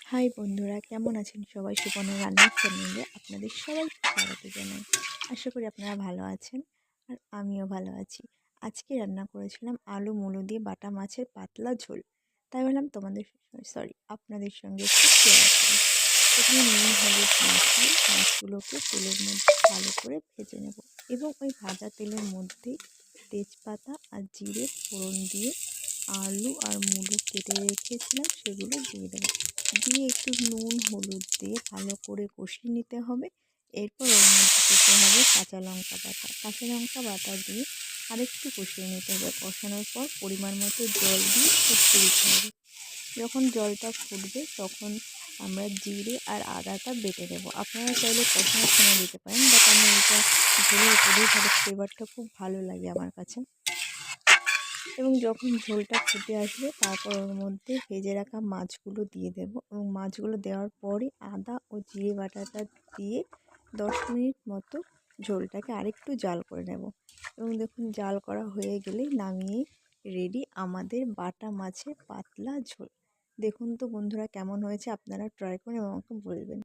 High বন্ধুরা, কেমন আছেন সবাই? সুপর্ণা রান্নার চ্যানেলে আপনাদের সবাইকে স্বাগত জানাই। আশা করি আপনারা ভালো আছেন আর আমিও ভালো আছি। আজকে রান্না করেছিলাম আলু মূলো দিয়ে বাটা মাছের পাতলা ঝোল। তাই বললাম আপনাদের সঙ্গে একটু শেয়ার করি। প্রথমে নুন হলুদ মাখিয়ে মাছগুলোকে তেলের মধ্যে ভালো করে ভেজে নেব এবং ওই ভাজা তেলের মধ্যেই তেজপাতা আর জিরে ফোড়ন দিয়ে আলু আর মূলো কেটে রেখেছিলাম সেগুলো দিয়ে দেবো। দিয়ে একটু নুন হলুদ দিয়ে ভালো করে কষিয়ে নিতে হবে। এরপর ওর মধ্যে দিতে হবে কাঁচা লঙ্কা বাটা দিয়ে আরেকটু কষিয়ে নিতে হবে। কষানোর পর পরিমাণ মতো জল দিয়ে ফুটতে দিতে হবে। যখন জলটা ফুটবে তখন আমরা জিরে আর আদাটা বেটে দেবো। আপনারা চাইলে কষানোর সময় দিতে পারেন, বাট আমি এটা ঝোলের উপরেই ভালো, ফ্লেভারটা খুব ভালো লাগে আমার কাছে। এবং যখন ঝোলটা ফুটে আসবে তারপর ওর মধ্যে ভেজে রাখা মাছগুলো দিয়ে দেব এবং মাছগুলো দেওয়ার পরে আদা ও জিরে বাটাটা দিয়ে 10 মিনিট মতো ঝোলটাকে আরেকটু জাল করে নেব। এবং দেখুন, জাল করা হয়ে গেলেই নামিয়ে রেডি আমাদের বাটা মাছের পাতলা ঝোল। দেখুন তো বন্ধুরা, কেমন হয়েছে? আপনারা ট্রাই করে আমাকে বলবেন।